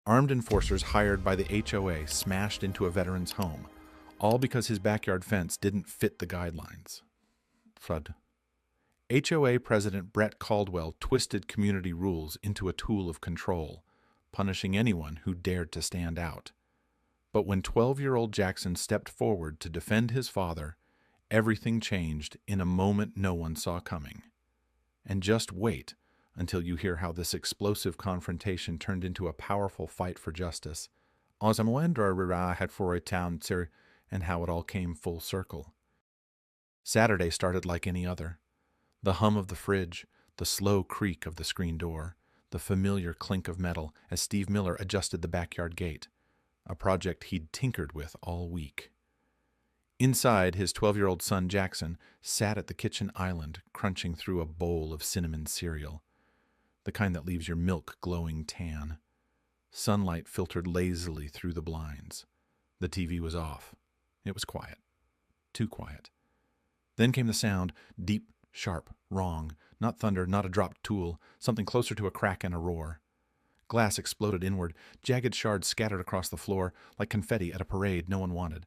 Armed enforcers hired by the HOA smashed into a veteran's home, all because his backyard fence didn't fit the guidelines. FUD. HOA President Brett Caldwell twisted community rules into a tool of control, punishing anyone who dared to stand out. But when 12-year-old Jackson stepped forward to defend his father, everything changed in a moment no one saw coming. And just wait until you hear how this explosive confrontation turned into a powerful fight for justice, and how it all came full circle. Saturday started like any other. The hum of the fridge, the slow creak of the screen door, the familiar clink of metal as Steve Miller adjusted the backyard gate, a project he'd tinkered with all week. Inside, his 12-year-old son Jackson sat at the kitchen island, crunching through a bowl of cinnamon cereal, the kind that leaves your milk glowing tan. Sunlight filtered lazily through the blinds. The TV was off. It was quiet. Too quiet. Then came the sound, deep, sharp, wrong, not thunder, not a dropped tool, something closer to a crack and a roar. Glass exploded inward, jagged shards scattered across the floor like confetti at a parade no one wanted.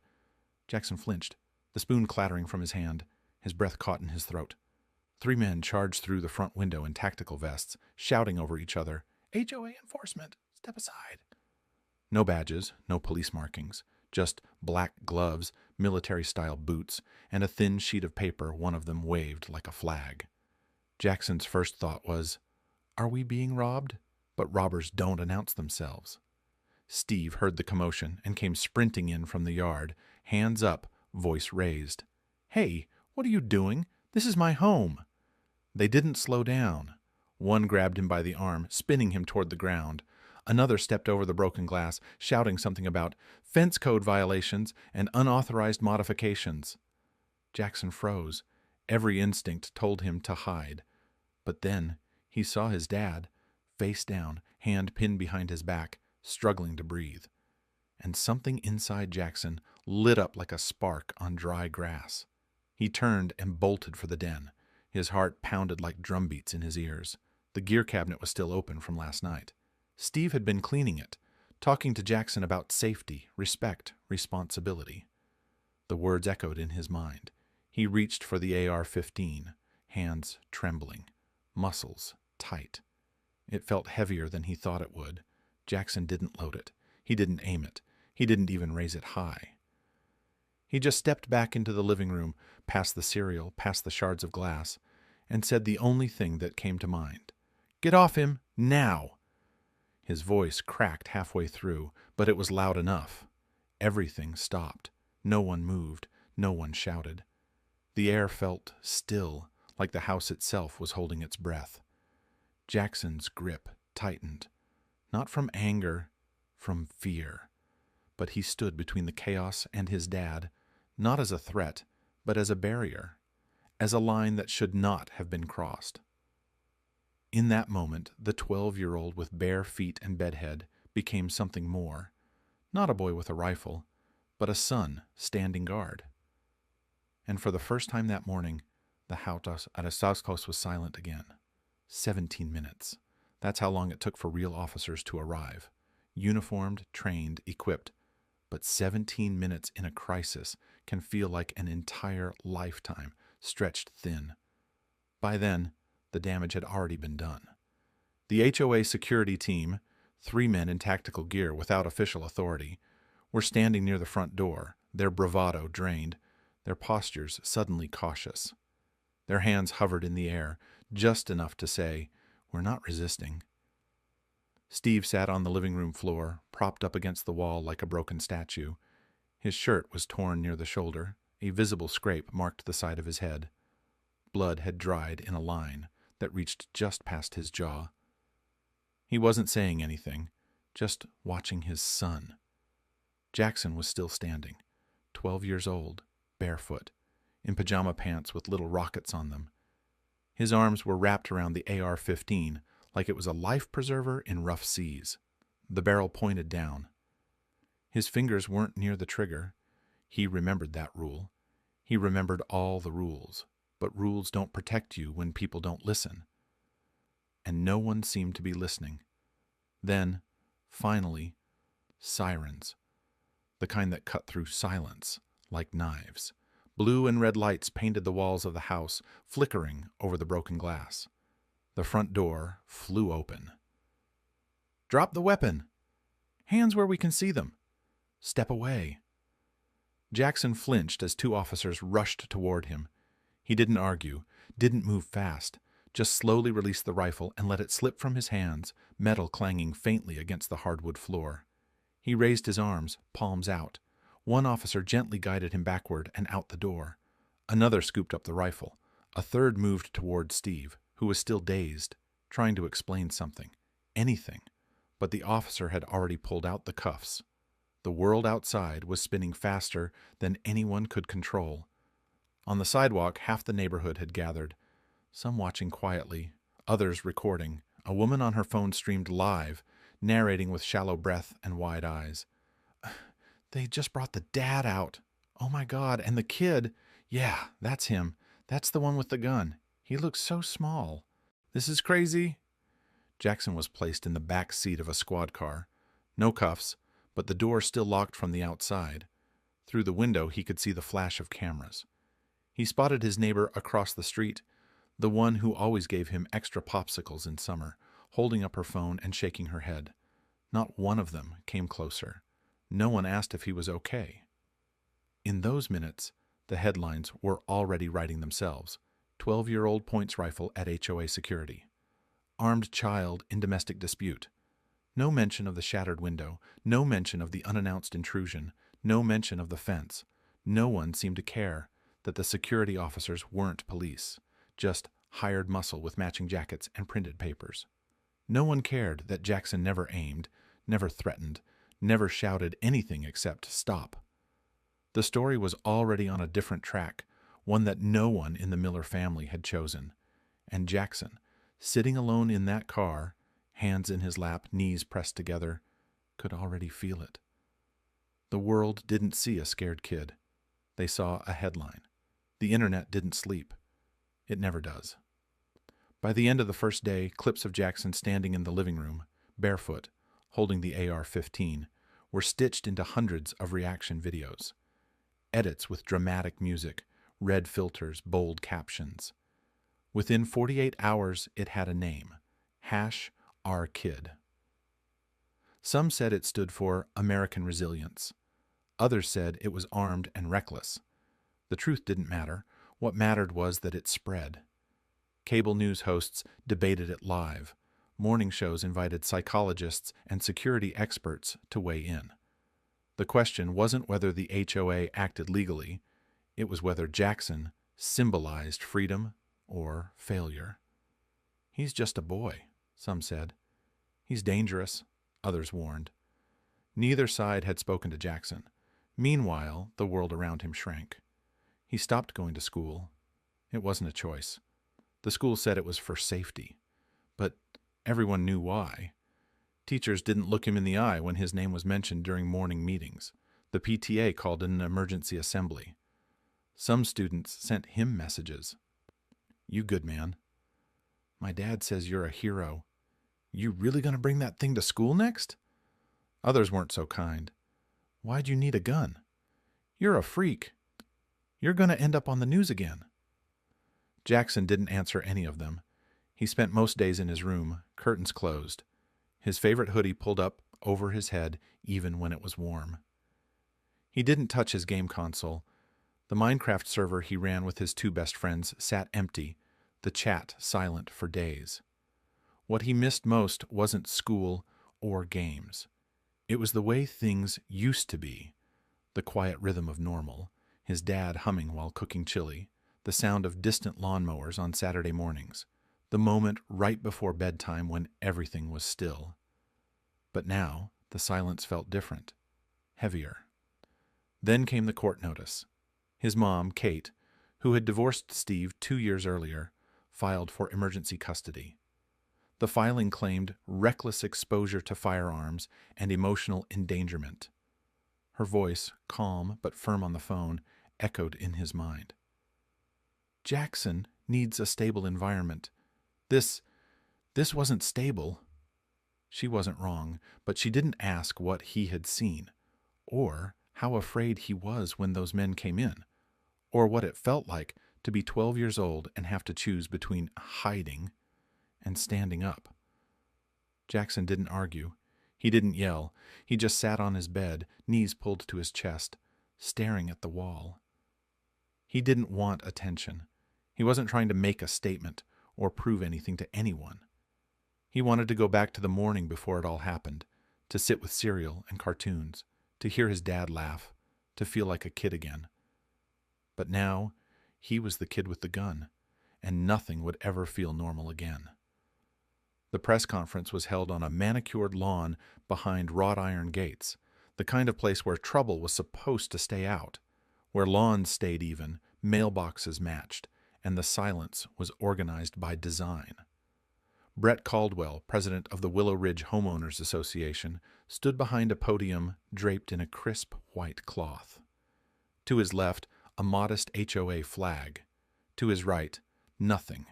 Jackson flinched, the spoon clattering from his hand, his breath caught in his throat. 3 men charged through the front window in tactical vests, shouting over each other, "HOA enforcement, step aside." No badges, no police markings, just black gloves, military-style boots, and a thin sheet of paper one of them waved like a flag. Jackson's first thought was, "Are we being robbed?" But robbers don't announce themselves. Steve heard the commotion and came sprinting in from the yard, hands up, voice raised. "Hey, what are you doing? This is my home." They didn't slow down. One grabbed him by the arm, spinning him toward the ground. Another stepped over the broken glass, shouting something about fence code violations and unauthorized modifications. Jackson froze. Every instinct told him to hide. But then he saw his dad, face down, hand pinned behind his back, struggling to breathe. And something inside Jackson lit up like a spark on dry grass. He turned and bolted for the den. His heart pounded like drumbeats in his ears. The gear cabinet was still open from last night. Steve had been cleaning it, talking to Jackson about safety, respect, responsibility. The words echoed in his mind. He reached for the AR-15, hands trembling, muscles tight. It felt heavier than he thought it would. Jackson didn't load it. He didn't aim it. He didn't even raise it high. He just stepped back into the living room, past the cereal, past the shards of glass, and said the only thing that came to mind. "Get off him, now!" His voice cracked halfway through, but it was loud enough. Everything stopped. No one moved. No one shouted. The air felt still, like the house itself was holding its breath. Jackson's grip tightened. Not from anger, from fear. But he stood between the chaos and his dad, not as a threat, but as a barrier, as a line that should not have been crossed. In that moment, the 12-year-old with bare feet and bedhead became something more. Not a boy with a rifle, but a son standing guard. And for the first time that morning, the house at Asaskos was silent again. 17 minutes. That's how long it took for real officers to arrive. Uniformed, trained, equipped. But 17 minutes in a crisis can feel like an entire lifetime stretched thin. By then, the damage had already been done. The HOA security team, 3 men in tactical gear without official authority, were standing near the front door, their bravado drained, their postures suddenly cautious. Their hands hovered in the air, just enough to say, "We're not resisting." Steve sat on the living room floor, propped up against the wall like a broken statue. His shirt was torn near the shoulder. A visible scrape marked the side of his head. Blood had dried in a line that reached just past his jaw. He wasn't saying anything, just watching his son. Jackson was still standing, 12 years old, barefoot, in pajama pants with little rockets on them. His arms were wrapped around the AR-15 like it was a life preserver in rough seas. The barrel pointed down. His fingers weren't near the trigger. He remembered that rule. He remembered all the rules. But rules don't protect you when people don't listen. And no one seemed to be listening. Then, Finally, sirens, the kind that cut through silence like knives. Blue and red lights painted the walls of the house, flickering over the broken glass. The front door flew open. "Drop the weapon! Hands where we can see them! Step away!" Jackson flinched as two officers rushed toward him. He didn't argue, didn't move fast, just slowly released the rifle and let it slip from his hands, metal clanging faintly against the hardwood floor. He raised his arms, palms out. One officer gently guided him backward and out the door. Another scooped up the rifle. A third moved toward Steve, who was still dazed, trying to explain something, anything. But the officer had already pulled out the cuffs. The world outside was spinning faster than anyone could control. On the sidewalk, half the neighborhood had gathered, some watching quietly, others recording. A woman on her phone streamed live, narrating with shallow breath and wide eyes. "They just brought the dad out. Oh my God, and the kid. Yeah, that's him. That's the one with the gun. He looks so small. This is crazy." Jackson was placed in the back seat of a squad car. No cuffs, but the door still locked from the outside. Through the window, he could see the flash of cameras. He spotted his neighbor across the street, the one who always gave him extra popsicles in summer, holding up her phone and shaking her head. Not one of them came closer. No one asked if he was okay. In those minutes, the headlines were already writing themselves. 12-year-old points rifle at HOA security. Armed child in domestic dispute. No mention of the shattered window, no mention of the unannounced intrusion, no mention of the fence. No one seemed to care that the security officers weren't police, just hired muscle with matching jackets and printed papers. No one cared that Jackson never aimed, never threatened, never shouted anything except "stop." The story was already on a different track, one that no one in the Miller family had chosen. And Jackson, sitting alone in that car, hands in his lap, knees pressed together, could already feel it. The world didn't see a scared kid. They saw a headline. The internet didn't sleep. It never does. By the end of the first day, clips of Jackson standing in the living room, barefoot, holding the AR-15, were stitched into hundreds of reaction videos. Edits with dramatic music, red filters, bold captions. Within 48 hours, it had a name. #OurKid. Some said it stood for American Resilience. Others said it was armed and reckless. The truth didn't matter. What mattered was that it spread. Cable news hosts debated it live. Morning shows invited psychologists and security experts to weigh in. The question wasn't whether the HOA acted legally. It was whether Jackson symbolized freedom or failure. "He's just a boy," some said. "He's dangerous," others warned. Neither side had spoken to Jackson. Meanwhile, the world around him shrank. He stopped going to school. It wasn't a choice. The school said it was for safety. But everyone knew why. Teachers didn't look him in the eye when his name was mentioned during morning meetings. The PTA called an emergency assembly. Some students sent him messages. "You good man. My dad says you're a hero. You really gonna bring that thing to school next?" Others weren't so kind. "Why'd you need a gun? You're a freak. You're gonna end up on the news again." Jackson didn't answer any of them. He spent most days in his room, curtains closed, his favorite hoodie pulled up over his head even when it was warm. He didn't touch his game console. The Minecraft server he ran with his two best friends sat empty, the chat silent for days. What he missed most wasn't school or games. It was the way things used to be, the quiet rhythm of normal, his dad humming while cooking chili, the sound of distant lawnmowers on Saturday mornings, the moment right before bedtime when everything was still. But now the silence felt different, heavier. Then came the court notice. His mom, Kate, who had divorced Steve 2 years earlier, filed for emergency custody. The filing claimed reckless exposure to firearms and emotional endangerment. Her voice, calm but firm on the phone, echoed in his mind. "Jackson needs a stable environment. This wasn't stable." She wasn't wrong, but she didn't ask what he had seen, or how afraid he was when those men came in, or what it felt like to be 12 years old and have to choose between hiding and standing up. Jackson didn't argue. He didn't yell. He just sat on his bed, knees pulled to his chest, staring at the wall. He didn't want attention. He wasn't trying to make a statement or prove anything to anyone. He wanted to go back to the morning before it all happened, to sit with cereal and cartoons, to hear his dad laugh, to feel like a kid again. But now, he was the kid with the gun, and nothing would ever feel normal again. The press conference was held on a manicured lawn behind wrought iron gates, the kind of place where trouble was supposed to stay out, where lawns stayed even, mailboxes matched, and the silence was organized by design. Brett Caldwell, president of the Willow Ridge Homeowners Association, stood behind a podium draped in a crisp white cloth. To his left, a modest HOA flag. To his right, nothing,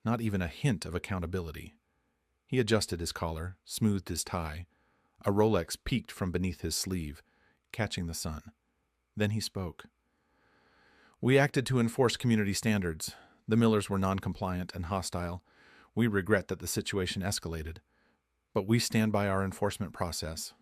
not even a hint of accountability. He adjusted his collar, smoothed his tie. A Rolex peeked from beneath his sleeve, catching the sun. Then he spoke. "We acted to enforce community standards. The Millers were non-compliant and hostile. We regret that the situation escalated, but we stand by our enforcement process."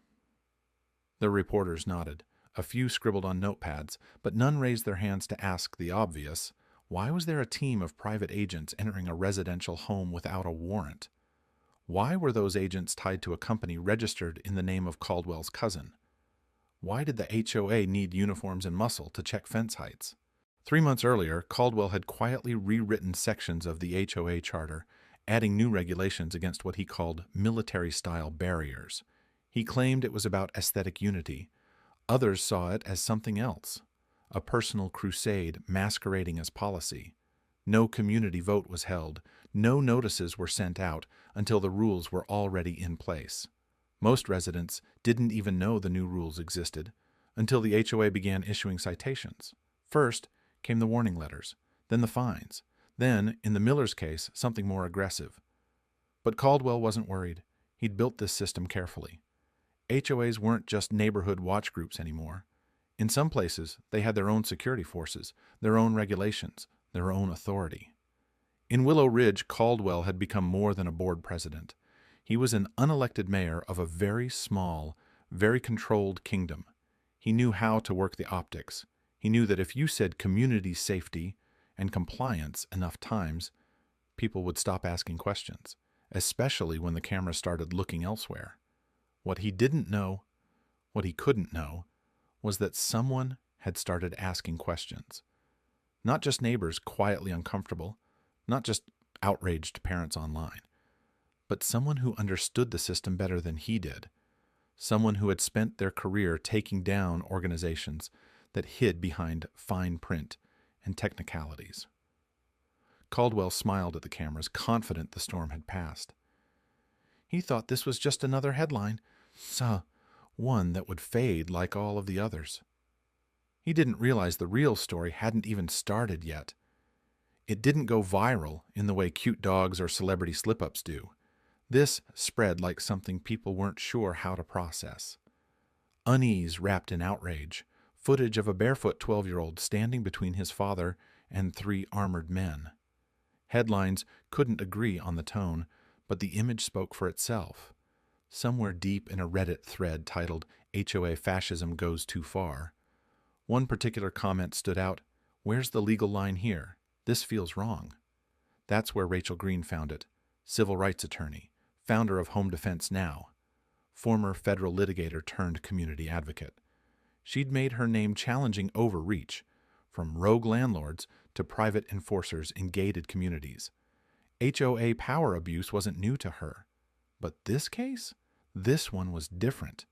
The reporters nodded. A few scribbled on notepads, but none raised their hands to ask the obvious. Why was there a team of private agents entering a residential home without a warrant? Why were those agents tied to a company registered in the name of Caldwell's cousin? Why did the HOA need uniforms and muscle to check fence heights? 3 months earlier, Caldwell had quietly rewritten sections of the HOA charter, adding new regulations against what he called military-style barriers. He claimed it was about aesthetic unity. Others saw it as something else, a personal crusade masquerading as policy. No community vote was held. No notices were sent out until the rules were already in place. Most residents didn't even know the new rules existed until the HOA began issuing citations. First came the warning letters, then the fines, then, in the Millers' case, something more aggressive. But Caldwell wasn't worried. He'd built this system carefully. HOAs weren't just neighborhood watch groups anymore. In some places, they had their own security forces, their own regulations, their own authority. In Willow Ridge, Caldwell had become more than a board president. He was an unelected mayor of a very small, very controlled kingdom. He knew how to work the optics. He knew that if you said community safety and compliance enough times, people would stop asking questions, especially when the camera started looking elsewhere. What he didn't know, what he couldn't know, was that someone had started asking questions. Not just neighbors quietly uncomfortable, not just outraged parents online, but someone who understood the system better than he did, someone who had spent their career taking down organizations that hid behind fine print and technicalities. Caldwell smiled at the cameras, confident the storm had passed. He thought this was just another headline, one that would fade like all of the others. He didn't realize the real story hadn't even started yet. It didn't go viral in the way cute dogs or celebrity slip-ups do. This spread like something people weren't sure how to process. Unease wrapped in outrage, footage of a barefoot 12-year-old standing between his father and 3 armored men. Headlines couldn't agree on the tone, but the image spoke for itself. Somewhere deep in a Reddit thread titled HOA Fascism Goes Too Far, one particular comment stood out, "Where's the legal line here? This feels wrong." That's where Rachel Green found it, civil rights attorney, founder of Home Defense Now, former federal litigator turned community advocate. She'd made her name challenging overreach, from rogue landlords to private enforcers in gated communities. HOA power abuse wasn't new to her. But this case? This one was different.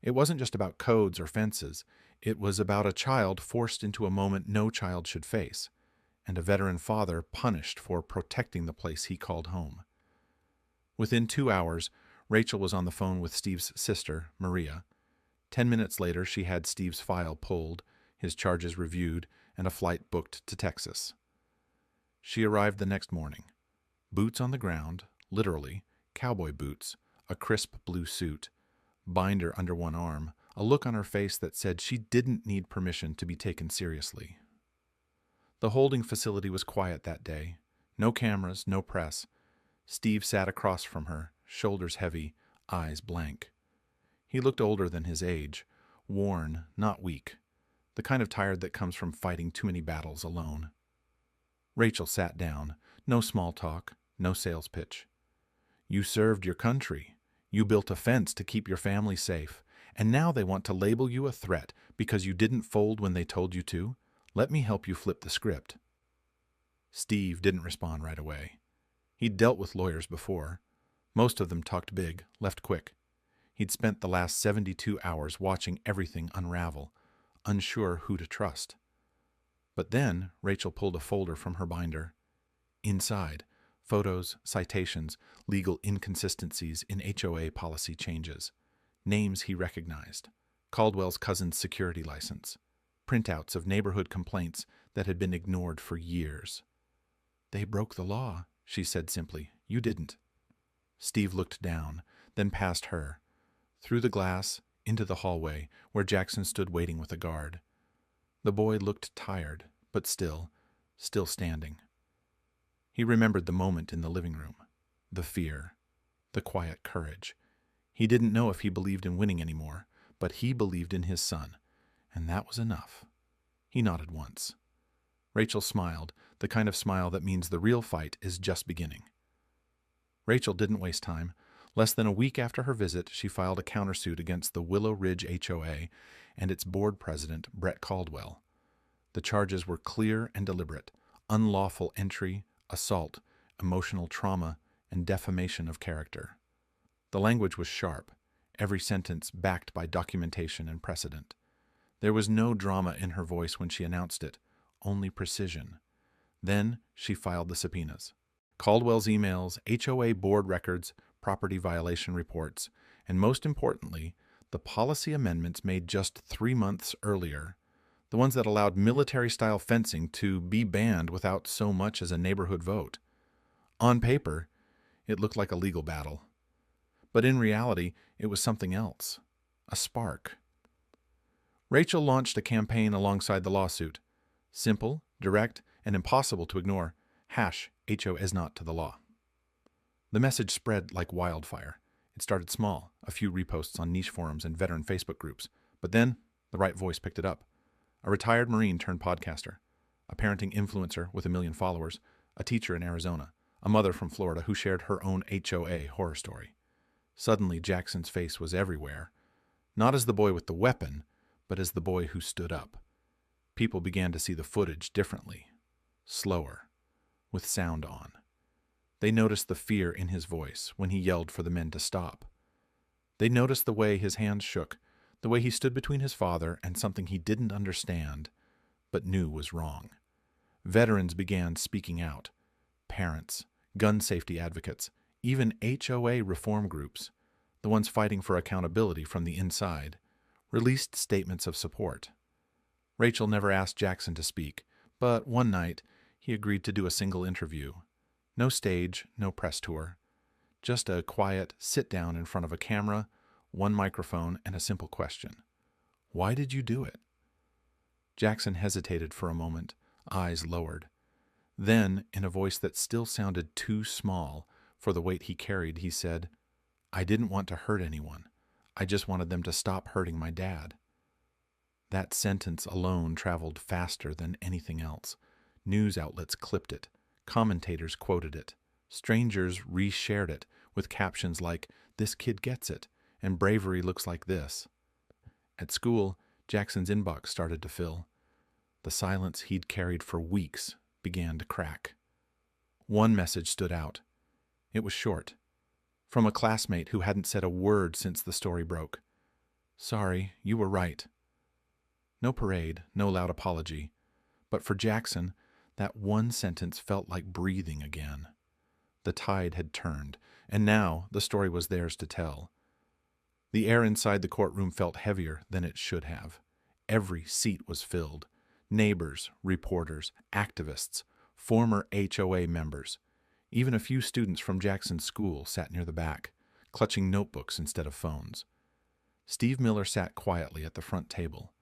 It wasn't just about codes or fences. It was about a child forced into a moment no child should face, and a veteran father punished for protecting the place he called home. Within 2 hours, Rachel was on the phone with Steve's sister, Maria. 10 minutes later, she had Steve's file pulled, his charges reviewed, and a flight booked to Texas. She arrived the next morning. Boots on the ground, literally, cowboy boots, a crisp blue suit, binder under one arm, a look on her face that said she didn't need permission to be taken seriously. The holding facility was quiet that day. No cameras, no press. Steve sat across from her, shoulders heavy, eyes blank. He looked older than his age, worn, not weak, the kind of tired that comes from fighting too many battles alone. Rachel sat down. No small talk, no sales pitch. You served your country. You built a fence to keep your family safe. And now they want to label you a threat because you didn't fold when they told you to? Let me help you flip the script. Steve didn't respond right away. He'd dealt with lawyers before. Most of them talked big, left quick. He'd spent the last 72 hours watching everything unravel, unsure who to trust. But then Rachel pulled a folder from her binder. Inside, photos, citations, legal inconsistencies in HOA policy changes. Names he recognized. Caldwell's cousin's security license. Printouts of neighborhood complaints that had been ignored for years. They broke the law, she said simply. You didn't. Steve looked down, then past her, through the glass, into the hallway, where Jackson stood waiting with a guard. The boy looked tired, but still standing. He remembered the moment in the living room, the fear, the quiet courage. He didn't know if he believed in winning anymore, but he believed in his son, and that was enough. He nodded once. Rachel smiled, the kind of smile that means the real fight is just beginning. Rachel didn't waste time. Less than a week after her visit, she filed a countersuit against the Willow Ridge HOA and its board president, Brett Caldwell. The charges were clear and deliberate: unlawful entry, assault, emotional trauma, and defamation of character. The language was sharp, every sentence backed by documentation and precedent. There was no drama in her voice when she announced it, only precision. Then she filed the subpoenas. Caldwell's emails, HOA board records, property violation reports, and most importantly, the policy amendments made just 3 months earlier, the ones that allowed military-style fencing to be banned without so much as a neighborhood vote. On paper, it looked like a legal battle. But in reality, it was something else. A spark. Rachel launched a campaign alongside the lawsuit. Simple, direct, and impossible to ignore. HOA is not to the law. The message spread like wildfire. It started small, a few reposts on niche forums and veteran Facebook groups. But then, the right voice picked it up. A retired Marine turned podcaster, a parenting influencer with 1 million followers, a teacher in Arizona, a mother from Florida who shared her own HOA horror story. Suddenly, Jackson's face was everywhere, not as the boy with the weapon, but as the boy who stood up. People began to see the footage differently, slower, with sound on. They noticed the fear in his voice when he yelled for the men to stop. They noticed the way his hands shook, the way he stood between his father and something he didn't understand, but knew was wrong. Veterans began speaking out. Parents, gun safety advocates, even HOA reform groups, the ones fighting for accountability from the inside, released statements of support. Rachel never asked Jackson to speak, but one night he agreed to do a single interview. No stage, no press tour. Just a quiet sit-down in front of a camera, one microphone, and a simple question. Why did you do it? Jackson hesitated for a moment, eyes lowered. Then, in a voice that still sounded too small for the weight he carried, he said, I didn't want to hurt anyone. I just wanted them to stop hurting my dad. That sentence alone traveled faster than anything else. News outlets clipped it. Commentators quoted it. Strangers reshared it with captions like, "This kid gets it," and "Bravery looks like this." At school, Jackson's inbox started to fill. The silence he'd carried for weeks began to crack. One message stood out. It was short. From a classmate who hadn't said a word since the story broke. Sorry, you were right. No parade, no loud apology. But for Jackson, that one sentence felt like breathing again. The tide had turned, and now the story was theirs to tell. The air inside the courtroom felt heavier than it should have. Every seat was filled. Neighbors, reporters, activists, former HOA members. Even a few students from Jackson's school sat near the back, clutching notebooks instead of phones. Steve Miller sat quietly at the front table.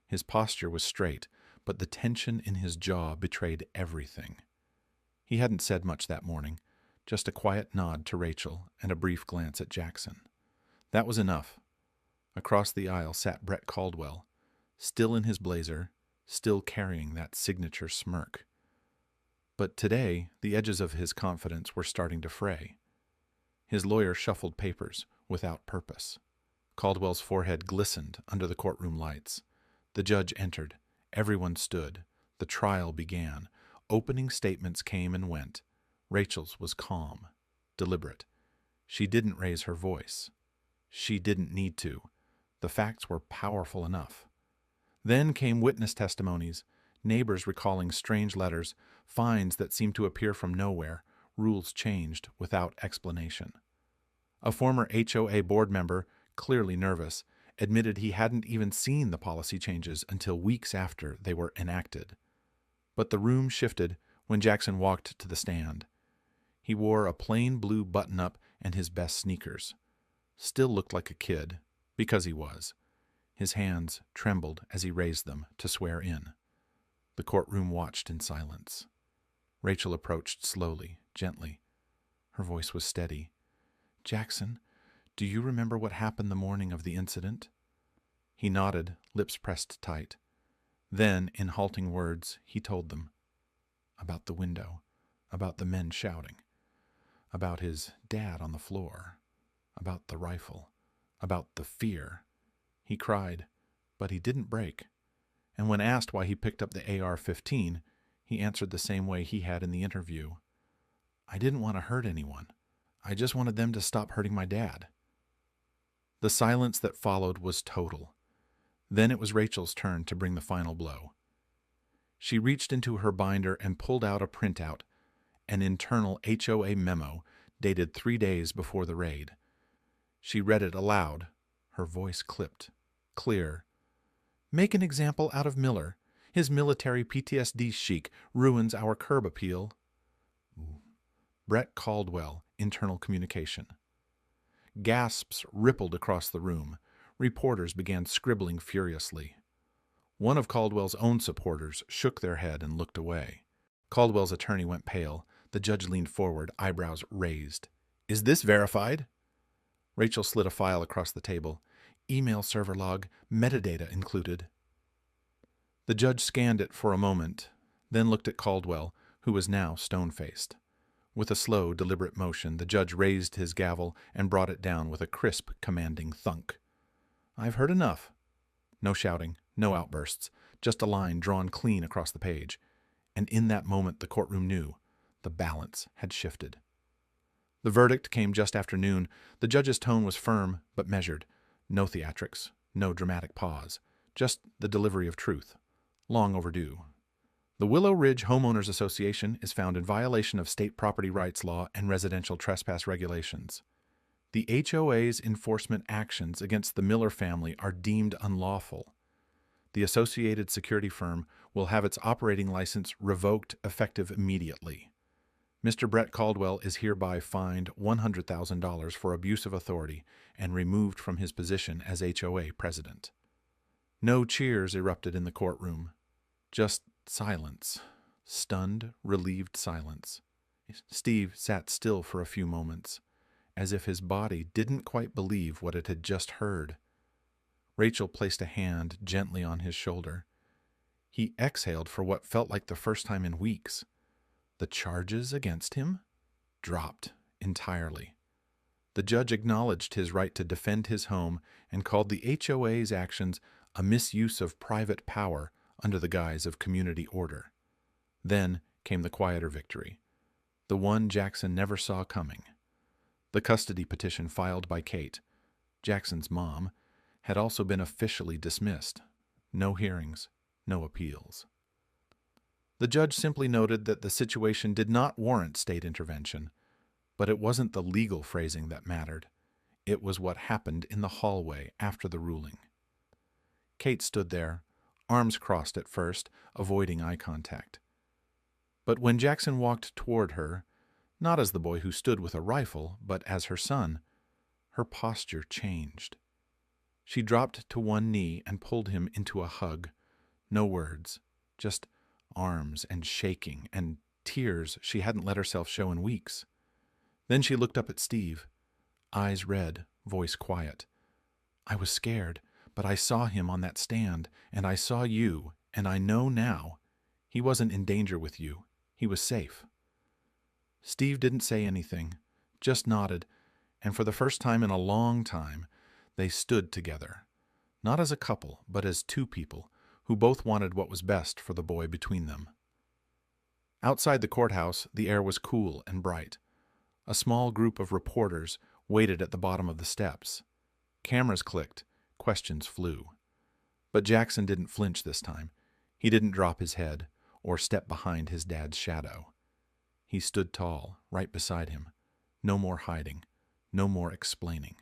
His posture was straight, but the tension in his jaw betrayed everything. He hadn't said much that morning, just a quiet nod to Rachel and a brief glance at Jackson. That was enough. Across the aisle sat Brett Caldwell, still in his blazer, still carrying that signature smirk. But today, the edges of his confidence were starting to fray. His lawyer shuffled papers without purpose. Caldwell's forehead glistened under the courtroom lights. The judge entered. Everyone stood. The trial began. Opening statements came and went. Rachel's was calm, deliberate. She didn't raise her voice. She didn't need to. The facts were powerful enough. Then came witness testimonies, neighbors recalling strange letters, fines that seemed to appear from nowhere, rules changed without explanation. A former HOA board member, clearly nervous, admitted he hadn't even seen the policy changes until weeks after they were enacted. But the room shifted when Jackson walked to the stand. He wore a plain blue button-up and his best sneakers. Still looked like a kid, because he was. His hands trembled as he raised them to swear in. The courtroom watched in silence. Rachel approached slowly, gently. Her voice was steady. "Jackson, do you remember what happened the morning of the incident?" He nodded, lips pressed tight. Then, in halting words, he told them. About the window, about the men shouting, about his dad on the floor, about the rifle, about the fear. He cried, but he didn't break. And when asked why he picked up the AR-15, he answered the same way he had in the interview. "I didn't want to hurt anyone. I just wanted them to stop hurting my dad." The silence that followed was total. Then it was Rachel's turn to bring the final blow. She reached into her binder and pulled out a printout, an internal HOA memo dated 3 days before the raid. She read it aloud, her voice clipped, clear. "Make an example out of Miller. His military PTSD chic ruins our curb appeal." Brett Caldwell, internal communication. Gasps rippled across the room. Reporters began scribbling furiously. One of Caldwell's own supporters shook their head and looked away. Caldwell's attorney went pale. The judge leaned forward, eyebrows raised. "Is this verified?" Rachel slid a file across the table. "Email server log, metadata included." The judge scanned it for a moment, then looked at Caldwell, who was now stone-faced. With a slow, deliberate motion, the judge raised his gavel and brought it down with a crisp, commanding thunk. "I've heard enough." No shouting, no outbursts, just a line drawn clean across the page. And in that moment the courtroom knew the balance had shifted. The verdict came just after noon. The judge's tone was firm but measured. No theatrics, no dramatic pause, just the delivery of truth. Long overdue. The Willow Ridge Homeowners Association is found in violation of state property rights law and residential trespass regulations. The HOA's enforcement actions against the Miller family are deemed unlawful. The associated security firm will have its operating license revoked effective immediately. Mr. Brett Caldwell is hereby fined $100,000 for abuse of authority and removed from his position as HOA president. No cheers erupted in the courtroom. Just silence. Stunned, relieved silence. Steve sat still for a few moments, as if his body didn't quite believe what it had just heard. Rachel placed a hand gently on his shoulder. He exhaled for what felt like the first time in weeks. The charges against him dropped entirely. The judge acknowledged his right to defend his home and called the HOA's actions a misuse of private power under the guise of community order. Then came the quieter victory, the one Jackson never saw coming. The custody petition filed by Kate, Jackson's mom, had also been officially dismissed. No hearings, no appeals. The judge simply noted that the situation did not warrant state intervention, but it wasn't the legal phrasing that mattered. It was what happened in the hallway after the ruling. Kate stood there, arms crossed at first, avoiding eye contact. But when Jackson walked toward her, not as the boy who stood with a rifle, but as her son, Her posture changed. She dropped to one knee and pulled him into a hug. No words, just arms and shaking and tears she hadn't let herself show in weeks. Then she looked up at Steve, eyes red, voice quiet. I was scared, but I saw him on that stand, and I saw you, and I know now. He wasn't in danger with you. He was safe. Steve didn't say anything, just nodded, and for the first time in a long time, they stood together, not as a couple, but as two people who both wanted what was best for the boy between them. Outside the courthouse, the air was cool and bright. A small group of reporters waited at the bottom of the steps. Cameras clicked, questions flew. But Jackson didn't flinch this time. He didn't drop his head or step behind his dad's shadow. He stood tall, right beside him. No more hiding, no more explaining.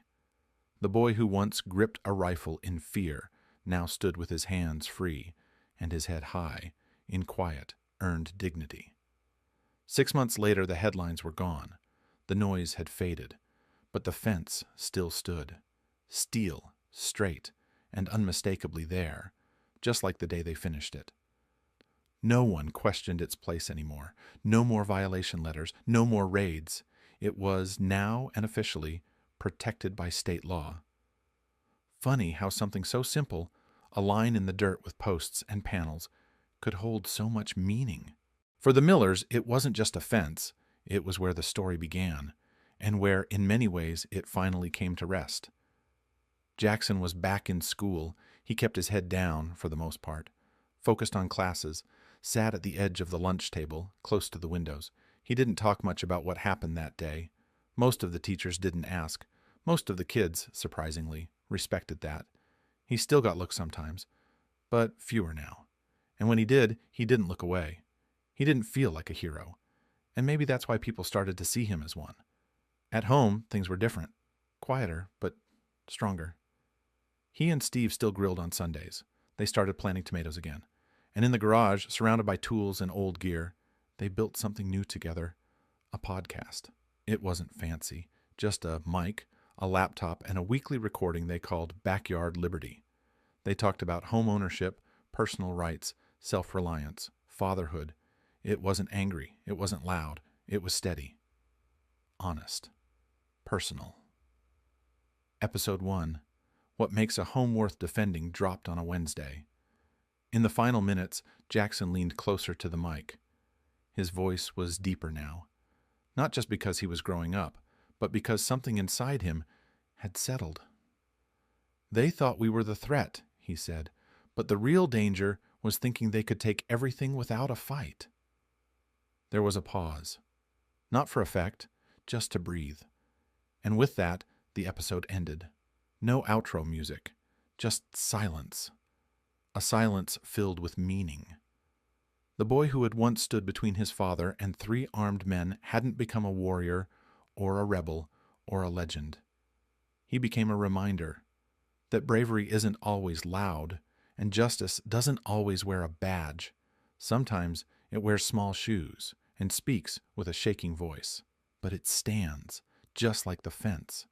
The boy who once gripped a rifle in fear now stood with his hands free and his head high, in quiet, earned dignity. 6 months later, the headlines were gone. The noise had faded, but the fence still stood, steel, straight, and unmistakably there, just like the day they finished it. No one questioned its place anymore. No more violation letters, no more raids. It was now and officially protected by state law. Funny how something so simple, a line in the dirt with posts and panels, could hold so much meaning. For the Millers, it wasn't just a fence. It was where the story began, and where, in many ways, it finally came to rest. Jackson was back in school. He kept his head down, for the most part, focused on classes, sat at the edge of the lunch table, close to the windows. He didn't talk much about what happened that day. Most of the teachers didn't ask. Most of the kids, surprisingly, respected that. He still got looks sometimes, but fewer now. And when he did, he didn't look away. He didn't feel like a hero. And maybe that's why people started to see him as one. At home, things were different. Quieter, but stronger. He and Steve still grilled on Sundays. They started planting tomatoes again. And in the garage, surrounded by tools and old gear, they built something new together, a podcast. It wasn't fancy, just a mic, a laptop, and a weekly recording they called Backyard Liberty. They talked about home ownership, personal rights, self-reliance, fatherhood. It wasn't angry. It wasn't loud. It was steady. Honest. Personal. Episode 1. What Makes a Home Worth Defending dropped on a Wednesday. In the final minutes, Jackson leaned closer to the mic. His voice was deeper now. Not just because he was growing up, but because something inside him had settled. They thought we were the threat, he said, but the real danger was thinking they could take everything without a fight. There was a pause. Not for effect, just to breathe. And with that, the episode ended. No outro music, just silence. A silence filled with meaning. The boy who had once stood between his father and 3 armed men hadn't become a warrior or a rebel or a legend. He became a reminder that bravery isn't always loud, and justice doesn't always wear a badge. Sometimes it wears small shoes and speaks with a shaking voice, but it stands, just like the fence,